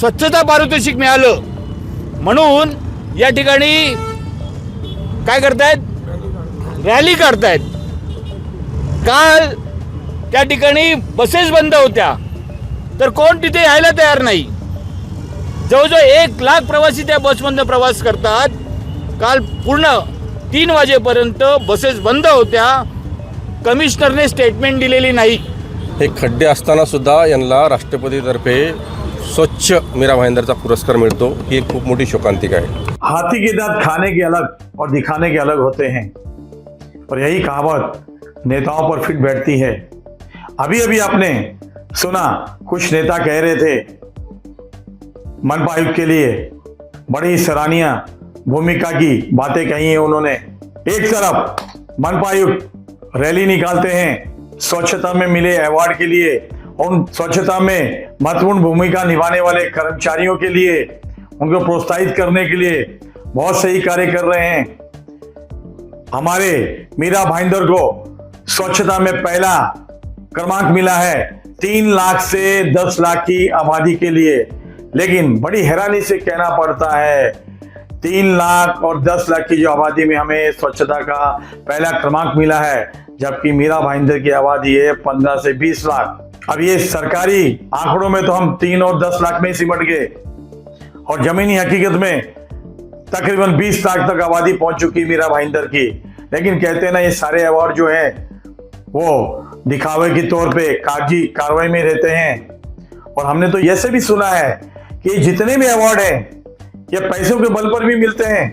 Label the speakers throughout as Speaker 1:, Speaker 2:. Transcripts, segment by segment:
Speaker 1: स्वच्छता पारितोषिक मिळालं म्हणून या ठिकाणी काय करतायत, रॅली काढतायत. काल त्या ठिकाणी बसेस बंद होत्या तर कोण तिथे यायला तयार नाही. जवळजवळ 1 लाख प्रवासी त्या बसमधून प्रवास करतात. काल पूर्ण 3 वाजेपर्यंत बसेस बंद होत्या. कमिशनरने स्टेटमेंट दिलेली नाही.
Speaker 2: हे खड्डे असताना सुद्धा यांना राष्ट्रपतीतर्फे स्वच्छ मीरा भाईंदरचा पुरस्कार मिळतो. ही एक खूप मोठी शोकांतिका आहे.
Speaker 3: हाथी के दांत खाने के अलग और दिखाने के अलग होते हैं, और यही कहावत नेताओं पर फिट बैठती है. अभी अभी आपने सुना कुछ नेता कह रहे थे मनपा आयुक्त के लिए बड़ी सराहनीय भूमिका की बातें कही हैं उन्होंने. एक तरफ मनपा आयुक्त रैली निकालते हैं स्वच्छता में मिले अवार्ड के लिए, उन स्वच्छता में महत्वपूर्ण भूमिका निभाने वाले कर्मचारियों के लिए, उनको प्रोत्साहित करने के लिए बहुत सही कार्य कर रहे हैं. हमारे मीरा भाईंदर को स्वच्छता में पहला क्रमांक मिला है 3 लाख से 10 लाख की आबादी के लिए. लेकिन बड़ी हैरानी से कहना पड़ता है 3 लाख और 10 लाख की जो आबादी में हमें स्वच्छता का पहला क्रमांक मिला है, जबकि मीरा भाईंदर की आबादी है 15 से 20 लाख. अब ये सरकारी आंकड़ों में तो हम 3 और 10 लाख में ही सिमट गए, और जमीनी हकीकत में तकरीबन 20 लाख तक आबादी पहुंच चुकी मीरा भाईंदर की. लेकिन कहते हैं ना, ये सारे अवार्ड जो है वो दिखावे के तौर पे कागजी कार्रवाई में रहते हैं. और हमने तो ऐसे भी सुना है कि जितने भी अवार्ड हैं ये पैसों के बल पर भी मिलते हैं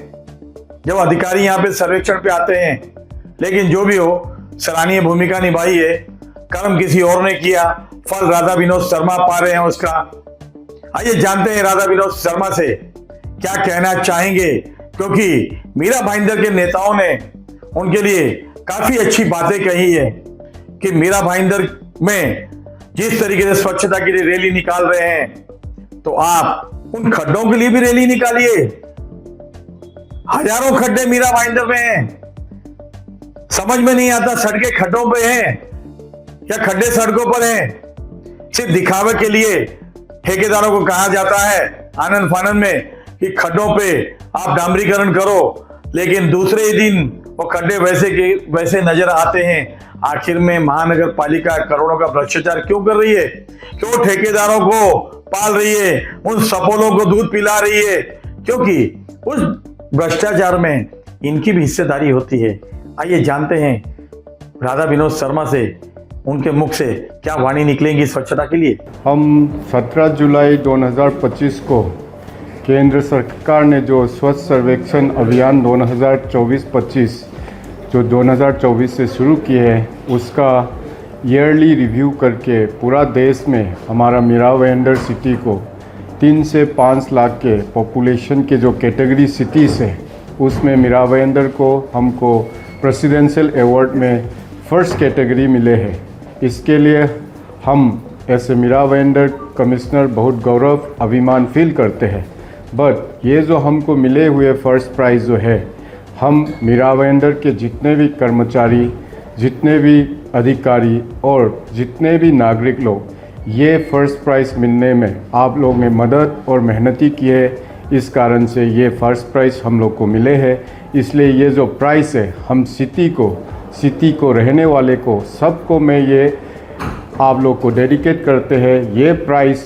Speaker 3: जब अधिकारी यहाँ पे सर्वेक्षण पे आते हैं. लेकिन जो भी हो, सराहनीय भूमिका निभाई है. कर्म किसी और ने किया, फल राधा विनोद शर्मा पा रहे हैं उसका. आइए जानते हैं राधा विनोद शर्मा से क्या कहना चाहेंगे, क्योंकि मीरा भाईंदर के नेताओं ने उनके लिए काफी अच्छी बातें कही है कि मीरा भाईंदर में जिस तरीके से स्वच्छता के लिए रैली निकाल रहे हैं, तो आप उन खड्डों के लिए भी रैली निकालिए. हजारों खड्डे मीरा भाईंदर में हैं. समझ में नहीं आता सड़कें खड्डों पे हैं या खड्डे सड़कों पर हैं. सिर्फ दिखावे के लिए ठेकेदारों को कहा जाता है आनंद फानंद में कि खड्डों पे आप डामरीकरण करो, लेकिन दूसरे ही दिन वो खड्डे वैसे के वैसे नजर आते हैं. आखिर में महानगर पालिका करोड़ों का भ्रष्टाचार क्यों कर रही है? क्यों ठेकेदारों को पाल रही है, उन सपोलों को दूध पिला रही है? क्योंकि उस भ्रष्टाचार में इनकी भी हिस्सेदारी होती है. आइए जानते हैं राधा विनोद शर्मा से, उनके मुख से क्या वाणी निकलेंगी स्वच्छता के लिए.
Speaker 4: हम 17 जुलाई 2025 को केंद्र सरकार ने जो स्वच्छ सर्वेक्षण अभियान 2024-25 जो 2024 से शुरू किए हैं, उसका ईयरली रिव्यू करके पूरा देश में हमारा मीरा भाईंदर सिटी को 3 से 5 लाख के पॉपुलेशन के जो कैटेगरी सिटीज़ है, उसमें मीरा भाईंदर को हमको प्रेसिडेंशियल अवार्ड में फर्स्ट कैटेगरी मिले हैं. इसके लिए हम ऐसे मीरा भाईंदर कमिश्नर बहुत गौरव अभिमान फील करते हैं. बट ये जो हमको मिले हुए फर्स्ट प्राइज़ जो है, हम मीरा भाईंदर के जितने भी कर्मचारी, जितने भी अधिकारी और जितने भी नागरिक लोग, ये फर्स्ट प्राइज़ मिलने में आप लोग ने मदद और मेहनती की है. इस कारण से ये फर्स्ट प्राइज़ हम लोग को मिले हैं. इसलिए ये जो प्राइज़ है, हम सिटी को रहने वाले को सबको मैं ये आप लोग को डेडिकेट करते हैं. ये प्राइज़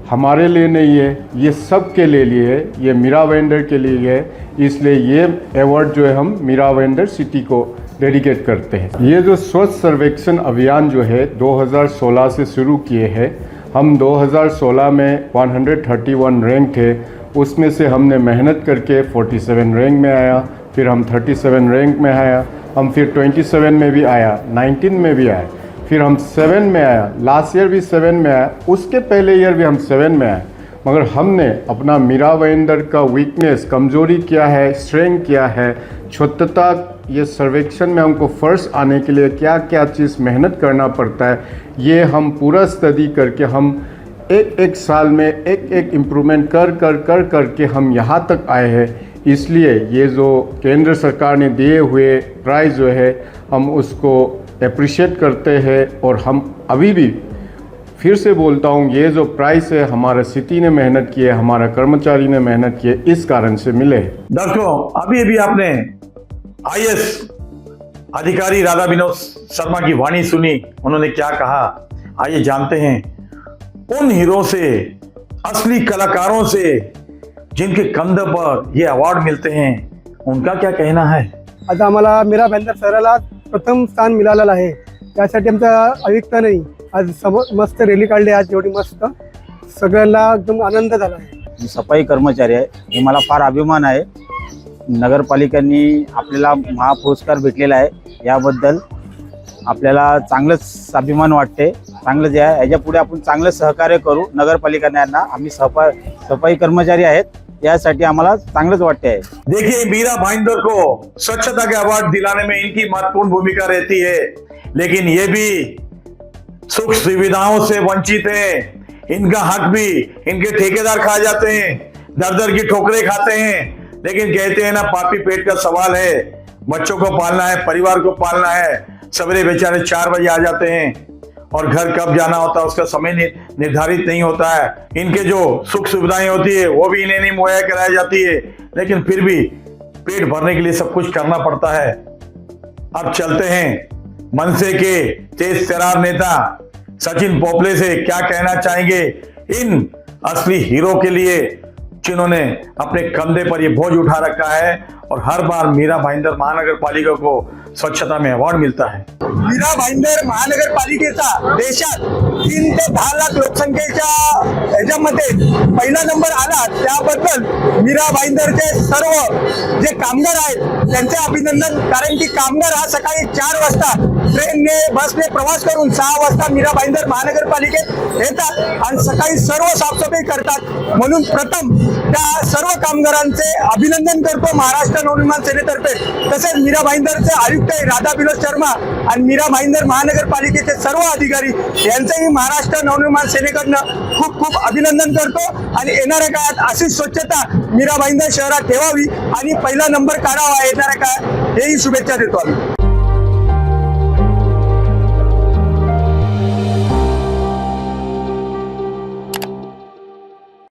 Speaker 4: हमारे लिए नहीं है, ये सब के लिए है, ये मीरा भाईंदर के लिए है. इसलिए ये अवार्ड जो है हम मीरा भाईंदर सिटी को डेडिकेट करते हैं. ये जो स्वच्छ सर्वेक्षण अभियान जो है 2016 से शुरू किए हैं. हम 2016 में 131 रैंक थे. उसमें से हमने मेहनत करके 47 रैंक में आया, फिर हम 37 रैंक में आया, हम फिर 27 में भी आया, 19 में भी आया, फिर हम 7 में आया, लास्ट ईयर भी 7 में आया, उसके पहले ईयर भी हम 7 में आए. मगर हमने अपना मीरा भाईंदर का वीकनेस, कमजोरी क्या है, स्ट्रेंथ क्या है, स्वच्छता ये सर्वेक्षण में हमको फर्स्ट आने के लिए क्या क्या चीज़ मेहनत करना पड़ता है, ये हम पूरा स्टडी करके हम एक साल में एक इम्प्रूवमेंट कर के हम यहाँ तक आए हैं. इसलिए ये जो केंद्र सरकार ने दिए हुए प्राइज़ जो है, हम उसको अप्रिशिएट करते हैं. और हम अभी भी फिर से बोलता हूँ, ये जो प्राइस है हमारे सिटी ने मेहनत की है, हमारा कर्मचारी ने मेहनत की है, इस कारण से मिले।
Speaker 3: दर्शकों, अभी अभी आपने आईएएस अधिकारी राधा विनोद शर्मा की वाणी सुनी, उन्होंने क्या कहा। आइए जानते हैं उन हीरो से, असली कलाकारों से, जिनके कंधे पर ये अवार्ड मिलते हैं, उनका क्या कहना है।
Speaker 5: आज आम्हाला मीरा भाईंदर सराला प्रथम स्थान मिळालेलं आहे, त्यासाठी आमचा आयुक्तांनी आज मस्त रॅली काढली, आज एवढी मस्त, सगळ्यांना एकदम आनंद झाला आहे।
Speaker 6: मी सफाई कर्मचारी आहे, हे मला फार अभिमान आहे। नगरपालिकांनी आपल्याला महापुरस्कार भेटलेला आहे, याबद्दल आपल्याला चांगलंच अभिमान वाटते। चांगलं जे आहे याच्या पुढे आपण चांगलं सहकार्य करू नगरपालिकांना। आम्ही सफाई कर्मचारी आहेत, यासाठी आम्हाला चांगलंच वाटते आहे।
Speaker 3: देखिए, मीरा भाईंदर को स्वच्छता के अवार्ड दिलाने में इनकी महत्वपूर्ण भूमिका रहती है, लेकिन ये भी सुख सुविधाओं से वंचित है। इनका हक भी इनके ठेकेदार खा जाते हैं, दर दर की ठोकरें खाते हैं। लेकिन कहते हैं ना, पापी पेट का सवाल है, बच्चों को पालना है, परिवार को पालना है। सवेरे बेचारे 4 बजे आ जाते हैं और घर कब जाना होता है उसका समय निर्धारित नहीं होता है। इनके जो सुख सुविधाएं होती है वो भी इन्हें नहीं मुहैया कराई जाती है, लेकिन फिर भी पेट भरने के लिए सब कुछ करना पड़ता है। अब चलते हैं मनसे के तेज तर्रार नेता सचिन पोपले से, क्या कहना चाहेंगे इन असली हीरो के लिए, जिन्होंने अपने कंधे पर ये बोझ उठा रखा है और हर बार मीरा भाईंदर महानगर पालिका को स्वच्छता में अवॉर्ड मिलता है।
Speaker 5: मीरा भाईंदर महानगरपालिकेचा देशात 3 ते 10 लाख लोकसंख्येच्या ह्याच्यामध्ये पहिला नंबर आला, त्याबद्दल मीरा भाईंदरचे सर्व जे कामगार आहेत त्यांचे अभिनंदन। कारण की कामगार हा सकाळी 4 वाजता ट्रेनने बसने प्रवास करून 6 वाजता मीरा भाईंदर महानगरपालिकेत येतात आणि सकाळी सर्व साफसफाई करतात। म्हणून प्रथम त्या सर्व कामगारांचे अभिनंदन करतो महाराष्ट्र नवनिर्माण सेनेतर्फे। तसेच मीरा भाईंदरचे आयुक्त राधा विनोद शर्मा आणि मीरा भाईंदर महानगरपालिकेचे सर्व अधिकारी यांचेही महाराष्ट्र नवनिर्माण सेनेकडनं खूप खूप अभिनंदन करतो आणि येणाऱ्या काळात अशीच स्वच्छता मीरा भाईंदर शहरात ठेवावी आणि पहिला नंबर काढावा येणाऱ्या काळात, हेही शुभेच्छा देतो आम्ही।